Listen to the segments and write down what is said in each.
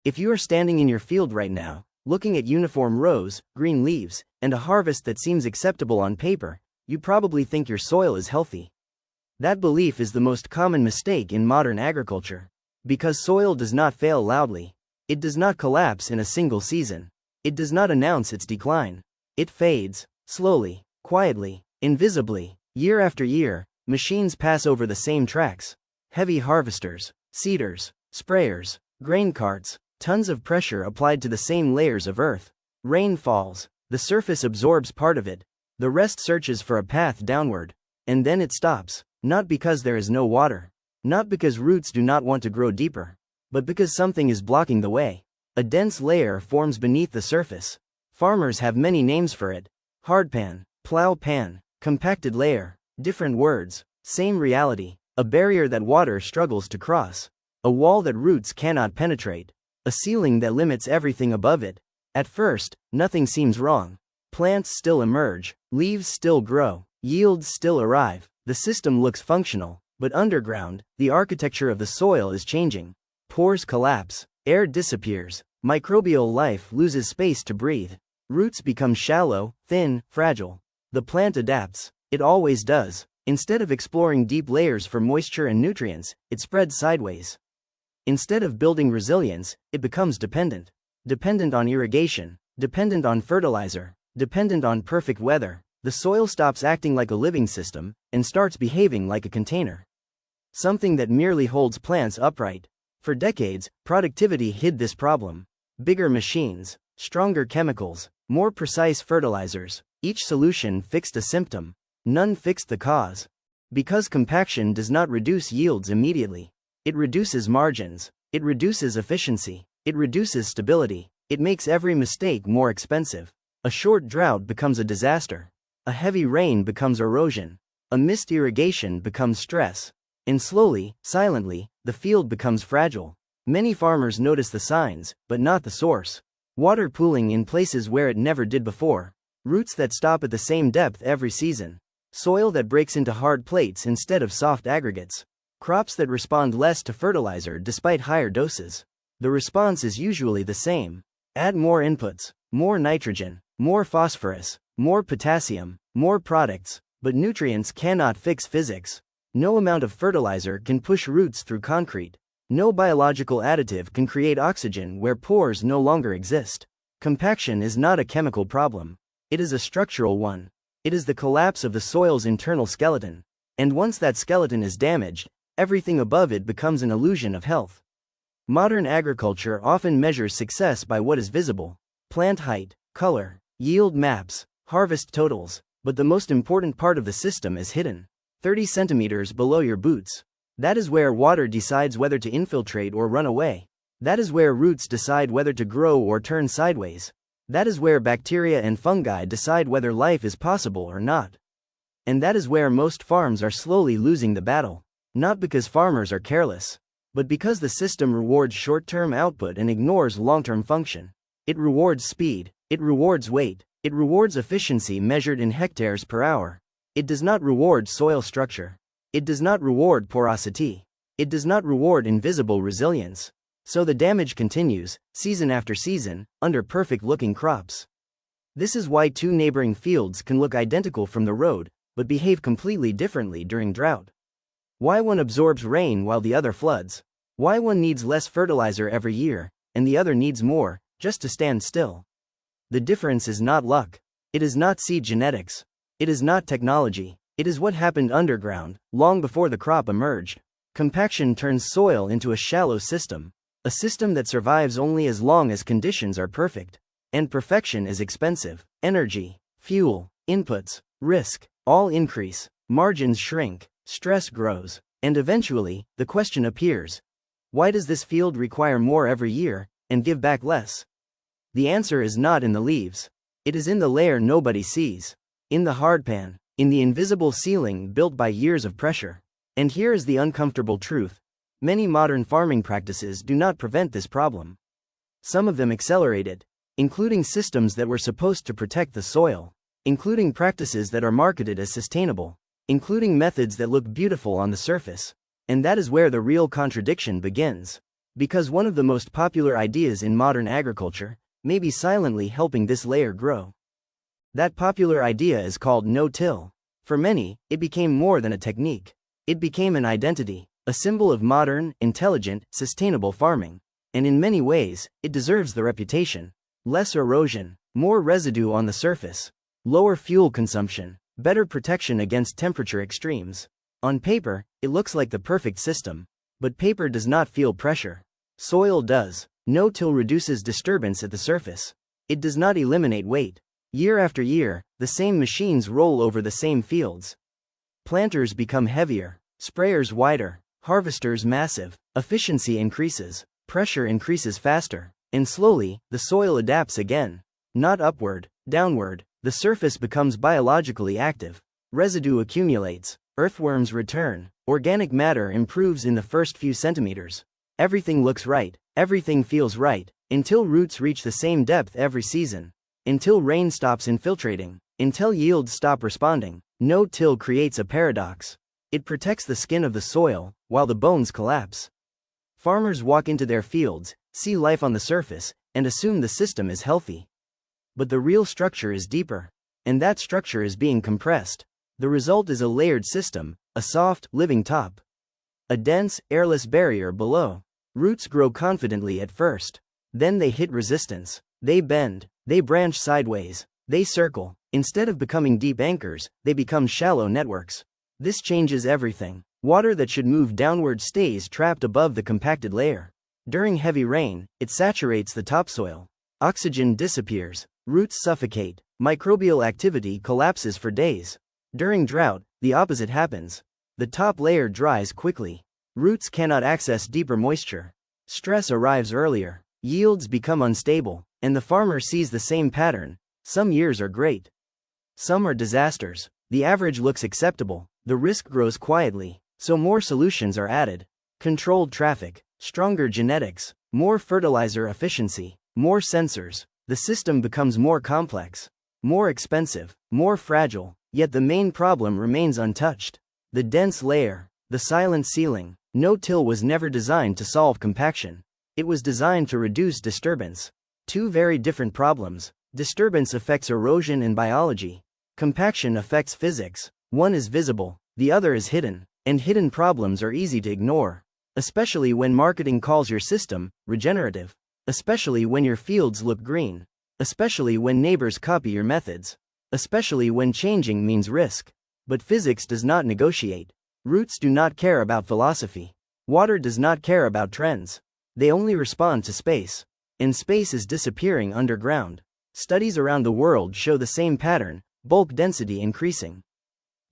If you are standing in your field right now, looking at uniform rows, green leaves, and a harvest that seems acceptable on paper, you probably think your soil is healthy. That belief is the most common mistake in modern agriculture. Because soil does not fail loudly. It does not collapse in a single season. It does not announce its decline. It fades, slowly, quietly, invisibly. Year after year, machines pass over the same tracks. Heavy harvesters, seeders, sprayers, grain carts, tons of pressure applied to the same layers of earth. Rain falls, the surface absorbs part of it, the rest searches for a path downward, and then it stops, not because there is no water, not because roots do not want to grow deeper, but because something is blocking the way. A dense layer forms beneath the surface. Farmers have many names for it: hardpan, plow pan, compacted layer. Different words, same reality. A barrier that water struggles to cross. A wall that roots cannot penetrate. A ceiling that limits everything above it. At first, nothing seems wrong. Plants still emerge, leaves still grow, yields still arrive. The system looks functional, but underground, the architecture of the soil is changing. Pores collapse, air disappears, microbial life loses space to breathe. Roots become shallow, thin, fragile. The plant adapts. It always does. Instead of exploring deep layers for moisture and nutrients, it spreads sideways. Instead of building resilience, it becomes dependent. Dependent on irrigation, dependent on fertilizer, dependent on perfect weather. The soil stops acting like a living system and starts behaving like a container. Something that merely holds plants upright. For decades, productivity hid this problem. Bigger machines, stronger chemicals, more precise fertilizers. Each solution fixed a symptom. None fixed the cause. Because compaction does not reduce yields immediately. It reduces margins. It reduces efficiency. It reduces stability. It makes every mistake more expensive. A short drought becomes a disaster. A heavy rain becomes erosion. A missed irrigation becomes stress. And slowly, silently, the field becomes fragile. Many farmers notice the signs, but not the source. Water pooling in places where it never did before. Roots that stop at the same depth every season. Soil that breaks into hard plates instead of soft aggregates. Crops that respond less to fertilizer despite higher doses. The response is usually the same. Add more inputs, more nitrogen, more phosphorus, more potassium, more products, but nutrients cannot fix physics. No amount of fertilizer can push roots through concrete. No biological additive can create oxygen where pores no longer exist. Compaction is not a chemical problem. It is a structural one. It is the collapse of the soil's internal skeleton. And once that skeleton is damaged, everything above it becomes an illusion of health. Modern agriculture often measures success by what is visible: plant height, color, yield maps, harvest totals, but the most important part of the system is hidden. 30 centimeters below your boots. That is where water decides whether to infiltrate or run away. That is where roots decide whether to grow or turn sideways. That is where bacteria and fungi decide whether life is possible or not. And that is where most farms are slowly losing the battle. Not because farmers are careless, but because the system rewards short-term output and ignores long-term function. It rewards speed, it rewards weight, it rewards efficiency measured in hectares per hour. It does not reward soil structure. It does not reward porosity. It does not reward invisible resilience. So the damage continues, season after season, under perfect-looking crops. This is why two neighboring fields can look identical from the road, but behave completely differently during drought. Why one absorbs rain while the other floods. Why one needs less fertilizer every year, and the other needs more, just to stand still. The difference is not luck. It is not seed genetics. It is not technology. It is what happened underground, long before the crop emerged. Compaction turns soil into a shallow system. A system that survives only as long as conditions are perfect. And perfection is expensive. Energy, fuel, inputs, risk, all increase. Margins shrink, stress grows, and eventually, the question appears: why does this field require more every year, and give back less? The answer is not in the leaves. It is in the layer nobody sees. In the hardpan. In the invisible ceiling built by years of pressure. And here is the uncomfortable truth. Many modern farming practices do not prevent this problem. Some of them accelerate it, including systems that were supposed to protect the soil, including practices that are marketed as sustainable, including methods that look beautiful on the surface. And that is where the real contradiction begins. Because one of the most popular ideas in modern agriculture may be silently helping this layer grow. That popular idea is called no-till. For many, it became more than a technique. It became an identity, a symbol of modern, intelligent, sustainable farming. And in many ways, it deserves the reputation. Less erosion, more residue on the surface, lower fuel consumption, better protection against temperature extremes. On paper, it looks like the perfect system. But paper does not feel pressure. Soil does. No-till reduces disturbance at the surface. It does not eliminate weight. Year after year, the same machines roll over the same fields. Planters become heavier, sprayers wider, harvesters massive, efficiency increases, pressure increases faster, and slowly, the soil adapts again. Not upward, downward, the surface becomes biologically active. Residue accumulates, earthworms return, organic matter improves in the first few centimeters. Everything looks right, everything feels right, until roots reach the same depth every season. Until rain stops infiltrating, until yields stop responding. No-till creates a paradox. It protects the skin of the soil, while the bones collapse. Farmers walk into their fields, see life on the surface, and assume the system is healthy. But the real structure is deeper. And that structure is being compressed. The result is a layered system, a soft, living top. A dense, airless barrier below. Roots grow confidently at first. Then they hit resistance. They bend. They branch sideways. They circle. Instead of becoming deep anchors, they become shallow networks. This changes everything. Water that should move downward stays trapped above the compacted layer. During heavy rain, it saturates the topsoil. Oxygen disappears. Roots suffocate. Microbial activity collapses for days. During drought, the opposite happens. The top layer dries quickly. Roots cannot access deeper moisture. Stress arrives earlier. Yields become unstable. And the farmer sees the same pattern. Some years are great. Some are disasters. The average looks acceptable. The risk grows quietly. So more solutions are added. Controlled traffic, stronger genetics, more fertilizer efficiency, more sensors. The system becomes more complex, more expensive, more fragile, yet the main problem remains untouched. The dense layer, the silent ceiling. No-till was never designed to solve compaction. It was designed to reduce disturbance. Two very different problems. Disturbance affects erosion and biology. Compaction affects physics. One is visible, the other is hidden, and hidden problems are easy to ignore. Especially when marketing calls your system regenerative. Especially when your fields look green. Especially when neighbors copy your methods. Especially when changing means risk. But physics does not negotiate. Roots do not care about philosophy. Water does not care about trends. They only respond to space. And space is disappearing underground. Studies around the world show the same pattern, bulk density increasing.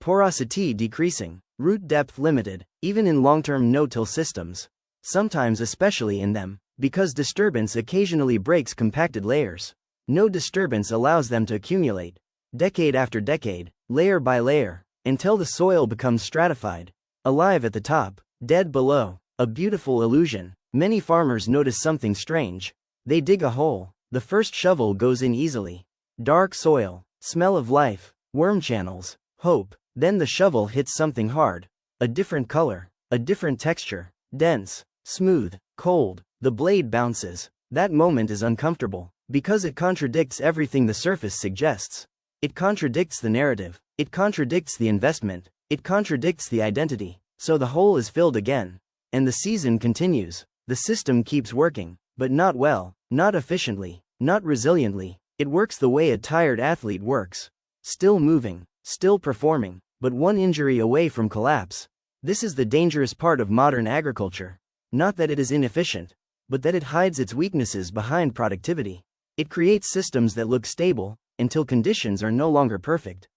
Porosity decreasing. Root depth limited, even in long-term no-till systems. Sometimes especially in them, because disturbance occasionally breaks compacted layers. No disturbance allows them to accumulate. Decade after decade, layer by layer, until the soil becomes stratified. Alive at the top, dead below. A beautiful illusion. Many farmers notice something strange. They dig a hole. The first shovel goes in easily. Dark soil, smell of life, worm channels, hope. Then the shovel hits something hard. A different color, a different texture, dense, smooth, cold. The blade bounces. That moment is uncomfortable, because it contradicts everything the surface suggests. It contradicts the narrative. It contradicts the investment. It contradicts the identity. So the hole is filled again. And the season continues. The system keeps working, but not well, not efficiently, not resiliently. It works the way a tired athlete works. Still moving, still performing, but one injury away from collapse. This is the dangerous part of modern agriculture. Not that it is inefficient, but that it hides its weaknesses behind productivity. It creates systems that look stable, until conditions are no longer perfect.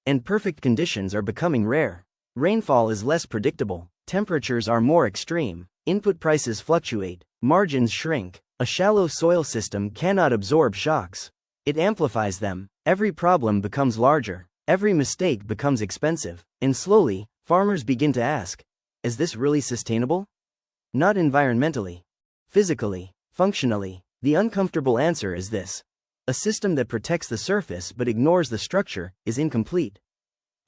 And perfect conditions are becoming rare. Rainfall is less predictable, temperatures are more extreme, input prices fluctuate, margins shrink. A shallow soil system cannot absorb shocks. It amplifies them. Every problem becomes larger. Every mistake becomes expensive. And slowly, farmers begin to ask, is this really sustainable? Not environmentally. Physically, functionally. The uncomfortable answer is this. A system that protects the surface but ignores the structure is incomplete.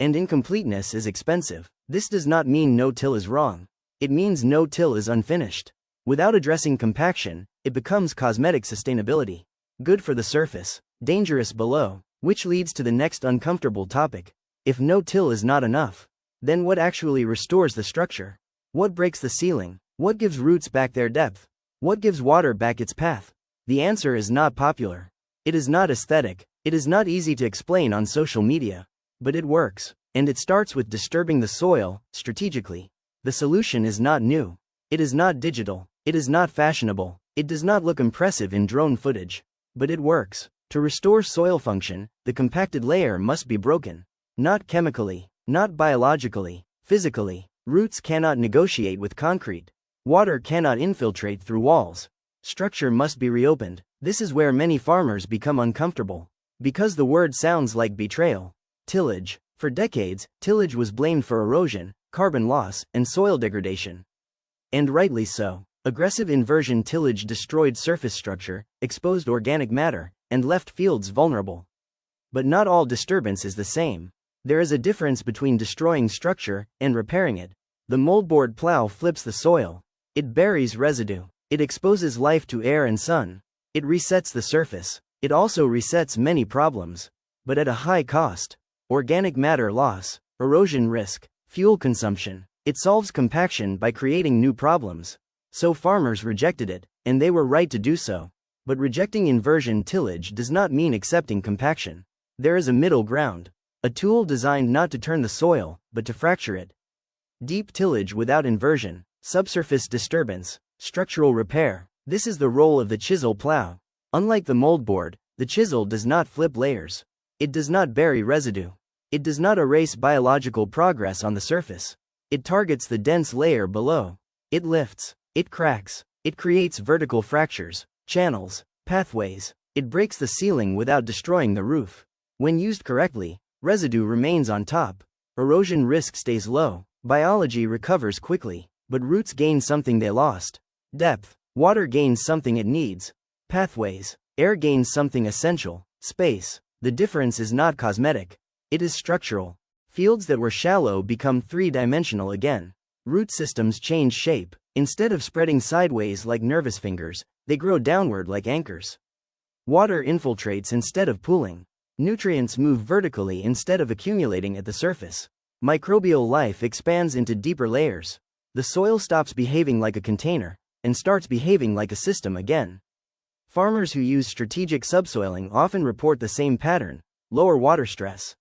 And incompleteness is expensive. This does not mean no-till is wrong. It means no-till is unfinished. Without addressing compaction, it becomes cosmetic sustainability. Good for the surface, dangerous below, which leads to the next uncomfortable topic. If no-till is not enough, then what actually restores the structure? What breaks the ceiling? What gives roots back their depth? What gives water back its path? The answer is not popular. It is not aesthetic. It is not easy to explain on social media. But it works, and it starts with disturbing the soil, strategically. The solution is not new. It is not digital. It is not fashionable. It does not look impressive in drone footage. But it works. To restore soil function, the compacted layer must be broken. Not chemically, not biologically, physically. Roots cannot negotiate with concrete. Water cannot infiltrate through walls. Structure must be reopened. This is where many farmers become uncomfortable. Because the word sounds like betrayal. Tillage. For decades, tillage was blamed for erosion, carbon loss, and soil degradation. And rightly so. Aggressive inversion tillage destroyed surface structure, exposed organic matter, and left fields vulnerable. But not all disturbance is the same. There is a difference between destroying structure and repairing it. The moldboard plow flips the soil. It buries residue. It exposes life to air and sun. It resets the surface. It also resets many problems. But at a high cost. Organic matter loss, erosion risk, fuel consumption. It solves compaction by creating new problems. So farmers rejected it, and they were right to do so. But rejecting inversion tillage does not mean accepting compaction. There is a middle ground. A tool designed not to turn the soil, but to fracture it. Deep tillage without inversion, subsurface disturbance, structural repair. This is the role of the chisel plow. Unlike the moldboard, the chisel does not flip layers. It does not bury residue. It does not erase biological progress on the surface. It targets the dense layer below. It lifts. It cracks. It creates vertical fractures, channels, pathways. It breaks the ceiling without destroying the roof. When used correctly, residue remains on top. Erosion risk stays low. Biology recovers quickly. But roots gain something they lost. Depth. Water gains something it needs. Pathways. Air gains something essential. Space. The difference is not cosmetic. It is structural. Fields that were shallow become three-dimensional again. Root systems change shape. Instead of spreading sideways like nervous fingers, they grow downward like anchors. Water infiltrates instead of pooling. Nutrients move vertically instead of accumulating at the surface. Microbial life expands into deeper layers. The soil stops behaving like a container and starts behaving like a system again. Farmers who use strategic subsoiling often report the same pattern: lower water stress,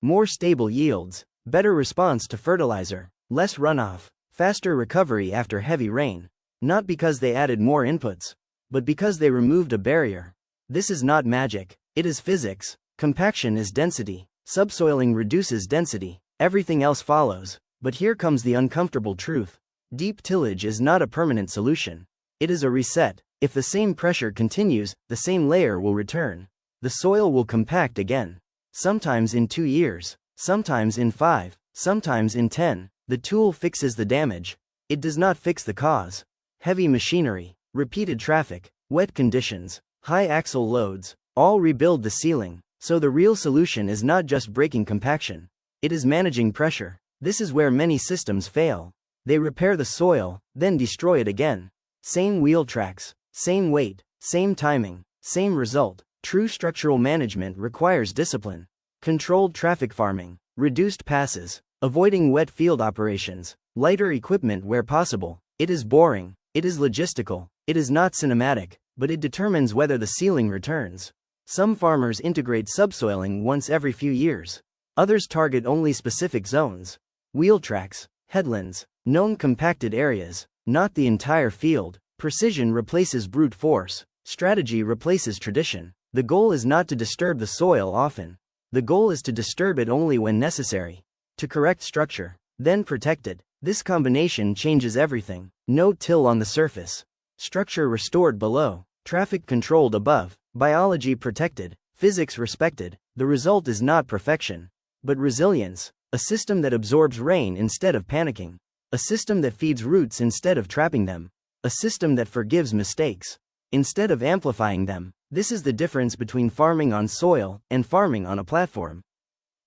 more stable yields, better response to fertilizer, less runoff, faster recovery after heavy rain. Not because they added more inputs, but because they removed a barrier. This is not magic, it is physics. Compaction is density. Subsoiling reduces density. Everything else follows. But here comes the uncomfortable truth. Deep tillage is not a permanent solution. It is a reset. If the same pressure continues, the same layer will return. The soil will compact again. Sometimes in 2 years, sometimes in 5, sometimes in 10. The tool fixes the damage. It does not fix the cause. Heavy machinery, repeated traffic, wet conditions, high axle loads, all rebuild the ceiling. So the real solution is not just breaking compaction. It is managing pressure. This is where many systems fail. They repair the soil, then destroy it again. Same wheel tracks, same weight, same timing, same result. True structural management requires discipline. Controlled traffic farming, reduced passes, avoiding wet field operations, lighter equipment where possible. It is boring, it is logistical, it is not cinematic, but it determines whether the ceiling returns. Some farmers integrate subsoiling once every few years. Others target only specific zones. Wheel tracks, headlands, known compacted areas, not the entire field. Precision replaces brute force. Strategy replaces tradition. The goal is not to disturb the soil often. The goal is to disturb it only when necessary. To correct structure, then protect it. This combination changes everything. No till on the surface. Structure restored below. Traffic controlled above. Biology protected. Physics respected. The result is not perfection, but resilience. A system that absorbs rain instead of panicking. A system that feeds roots instead of trapping them. A system that forgives mistakes instead of amplifying them. This is the difference between farming on soil and farming on a platform.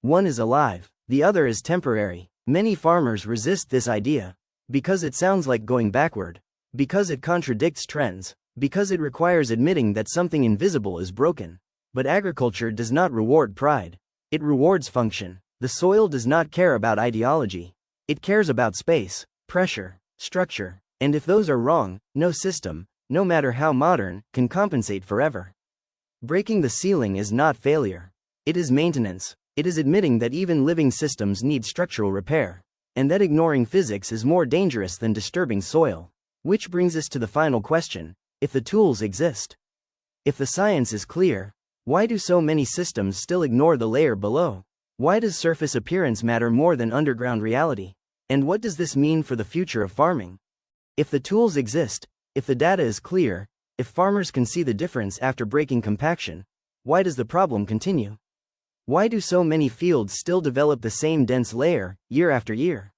One is alive, the other is temporary. Many farmers resist this idea because it sounds like going backward. Because it contradicts trends. Because it requires admitting that something invisible is broken. But agriculture does not reward pride. It rewards function. The soil does not care about ideology. It cares about space, pressure, structure, and if those are wrong, no system, no matter how modern, can compensate forever. Breaking the ceiling is not failure. It is maintenance. It is admitting that even living systems need structural repair, and that ignoring physics is more dangerous than disturbing soil. Which brings us to the final question: if the tools exist, if the science is clear, why do so many systems still ignore the layer below? Why does surface appearance matter more than underground reality? And what does this mean for the future of farming? If the tools exist, if the data is clear, if farmers can see the difference after breaking compaction, why does the problem continue? Why do so many fields still develop the same dense layer, year after year?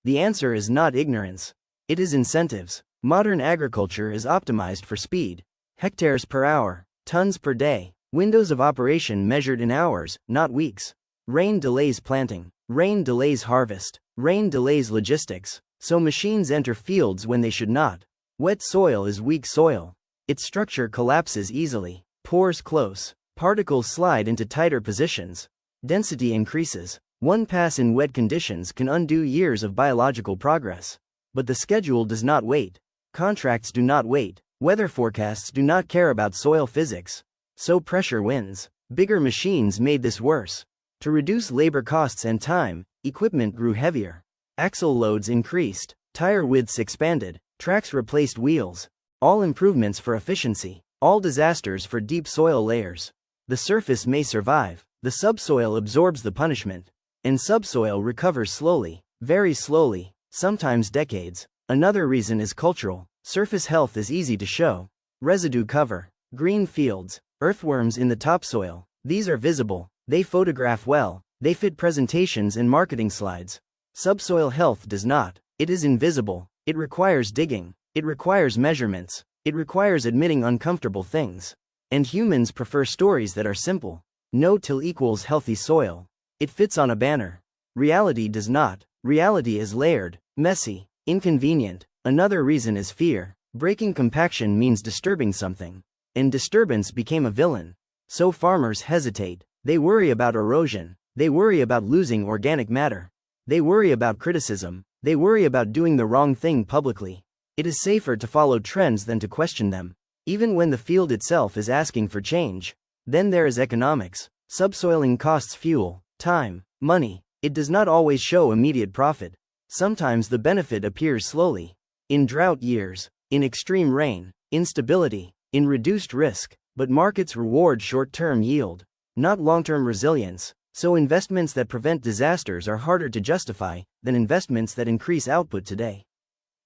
The answer is not ignorance. It is incentives. Modern agriculture is optimized for speed. Hectares per hour, tons per day, windows of operation measured in hours, not weeks. Rain delays planting. Rain delays harvest. Rain delays logistics. So machines enter fields when they should not. Wet soil is weak soil. Its structure collapses easily. Pores close. Particles slide into tighter positions. Density increases. One pass in wet conditions can undo years of biological progress. But the schedule does not wait. Contracts do not wait. Weather forecasts do not care about soil physics. So pressure wins. Bigger machines made this worse. To reduce labor costs and time, equipment grew heavier. Axle loads increased. Tire widths expanded. Tracks replaced wheels. All improvements for efficiency. All disasters for deep soil layers. The surface may survive. The subsoil absorbs the punishment. And subsoil recovers slowly, very slowly, sometimes decades. Another reason is cultural. Surface health is easy to show. Residue cover. Green fields. Earthworms in the topsoil. These are visible. They photograph well. They fit presentations and marketing slides. Subsoil health does not. It is invisible. It requires digging. It requires measurements. It requires admitting uncomfortable things. And humans prefer stories that are simple. No-till equals healthy soil. It fits on a banner. Reality does not. Reality is layered, messy, inconvenient. Another reason is fear. Breaking compaction means disturbing something. And disturbance became a villain. So farmers hesitate. They worry about erosion. They worry about losing organic matter. They worry about criticism. They worry about doing the wrong thing publicly. It is safer to follow trends than to question them, even when the field itself is asking for change. Then there is economics. Subsoiling costs fuel, time, money. It does not always show immediate profit. Sometimes the benefit appears slowly. In drought years, in extreme rain, instability, in reduced risk. But markets reward short-term yield, not long-term resilience. So investments that prevent disasters are harder to justify than investments that increase output today.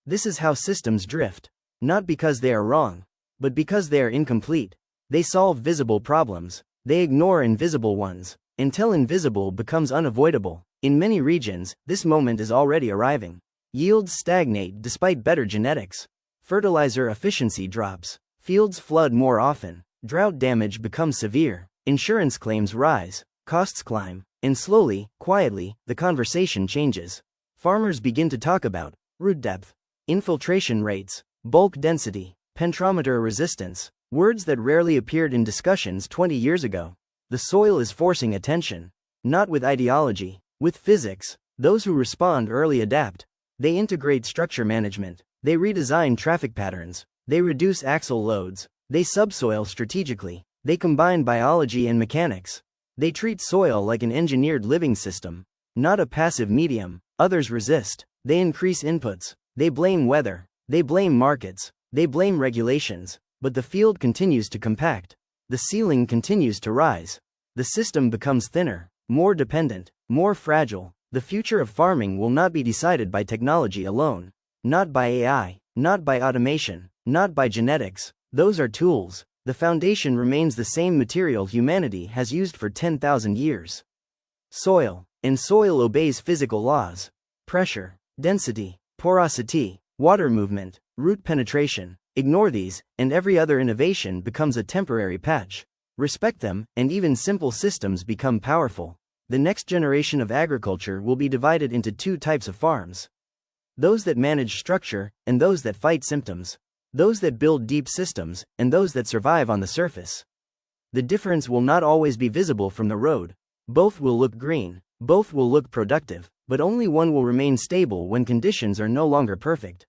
This is how systems drift. Not because they are wrong, but because they are incomplete. They solve visible problems. They ignore invisible ones, until invisible becomes unavoidable. In many regions, this moment is already arriving. Yields stagnate despite better genetics. Fertilizer efficiency drops. Fields flood more often. Drought damage becomes severe. Insurance claims rise. Costs climb. And slowly, quietly, the conversation changes. Farmers begin to talk about root depth, infiltration rates, bulk density, pentrometer resistance, words that rarely appeared in discussions 20 years ago. The soil is forcing attention. Not with ideology, with physics. Those who respond early adapt. They integrate structure management. They redesign traffic patterns. They reduce axle loads. They subsoil strategically. They combine biology and mechanics. They treat soil like an engineered living system, not a passive medium. Others resist. They increase inputs. They blame weather. They blame markets. They blame regulations. But the field continues to compact. The ceiling continues to rise. The system becomes thinner, more dependent, more fragile. The future of farming will not be decided by technology alone. Not by AI. Not by automation. Not by genetics. Those are tools. The foundation remains the same material humanity has used for 10,000 years. Soil. And soil obeys physical laws. Pressure, density, porosity, water movement, root penetration. Ignore these, and every other innovation becomes a temporary patch. Respect them, and even simple systems become powerful. The next generation of agriculture will be divided into two types of farms. those that manage structure, and those that fight symptoms, those that build deep systems, and those that survive on the surface. The difference will not always be visible from the road. Both will look green, both will look productive, but only one will remain stable when conditions are no longer perfect.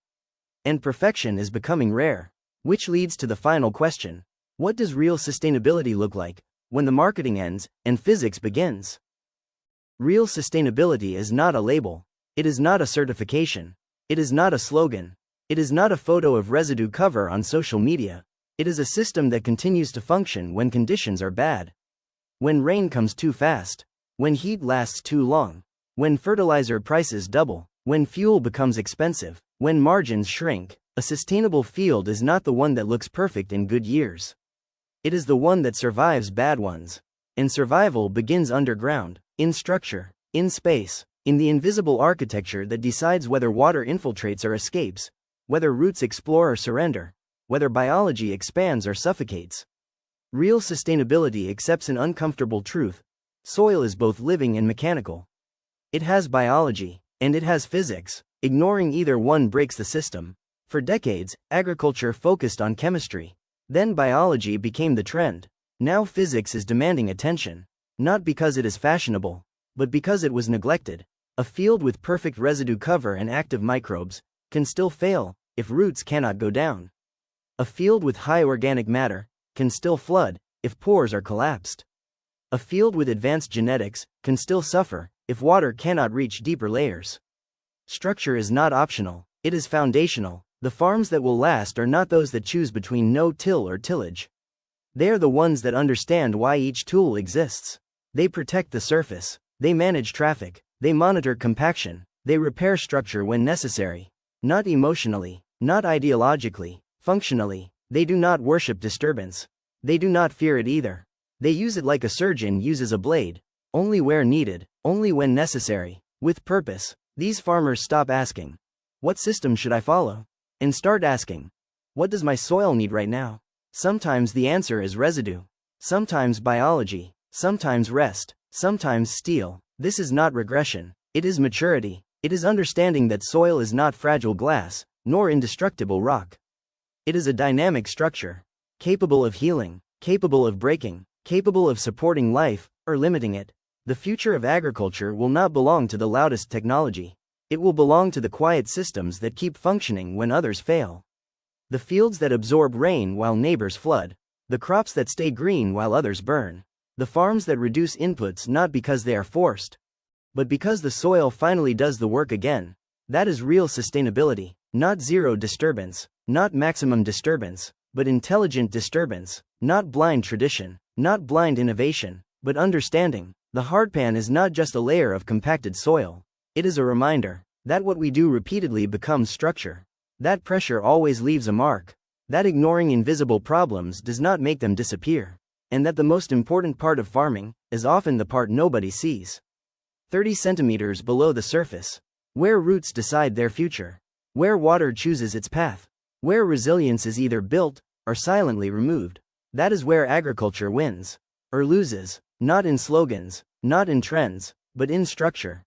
And perfection is becoming rare. Which leads to the final question. What does real sustainability look like when the marketing ends and physics begins? Real sustainability is not a label. It is not a certification. It is not a slogan. It is not a photo of residue cover on social media. It is a system that continues to function when conditions are bad. When rain comes too fast. When heat lasts too long. When fertilizer prices double. When fuel becomes expensive. When margins shrink. A sustainable field is not the one that looks perfect in good years. It is the one that survives bad ones. And survival begins underground, in structure, in space, in the invisible architecture that decides whether water infiltrates or escapes, whether roots explore or surrender, whether biology expands or suffocates. Real sustainability accepts an uncomfortable truth. Soil is both living and mechanical. It has biology, and it has physics. Ignoring either one breaks the system. For decades, agriculture focused on chemistry. Then biology became the trend. Now physics is demanding attention. Not because it is fashionable, but because it was neglected. A field with perfect residue cover and active microbes can still fail if roots cannot go down. A field with high organic matter can still flood if pores are collapsed. A field with advanced genetics can still suffer if water cannot reach deeper layers. Structure is not optional, it is foundational. The farms that will last are not those that choose between no-till or tillage. They are the ones that understand why each tool exists. They protect the surface, they manage traffic, they monitor compaction, they repair structure when necessary. Not emotionally, not ideologically, functionally. They do not worship disturbance. They do not fear it either. They use it like a surgeon uses a blade, only where needed, only when necessary, with purpose. These farmers stop asking, "What system should I follow?" and start asking, "What does my soil need right now?" Sometimes the answer is residue. Sometimes biology. Sometimes rest. Sometimes steel. This is not regression. It is maturity. It is understanding that soil is not fragile glass, nor indestructible rock. It is a dynamic structure, capable of healing, capable of breaking, capable of supporting life, or limiting it. The future of agriculture will not belong to the loudest technology. It will belong to the quiet systems that keep functioning when others fail. The fields that absorb rain while neighbors flood. The crops that stay green while others burn. The farms that reduce inputs not because they are forced, but because the soil finally does the work again. That is real sustainability. Not zero disturbance, not maximum disturbance, but intelligent disturbance. Not blind tradition, not blind innovation, but understanding. The hardpan is not just a layer of compacted soil. It is a reminder that what we do repeatedly becomes structure. That pressure always leaves a mark. That ignoring invisible problems does not make them disappear. And that the most important part of farming is often the part nobody sees. 30 centimeters below the surface. Where roots decide their future. Where water chooses its path. Where resilience is either built or silently removed. That is where agriculture wins or loses. Not in slogans, not in trends, but in structure.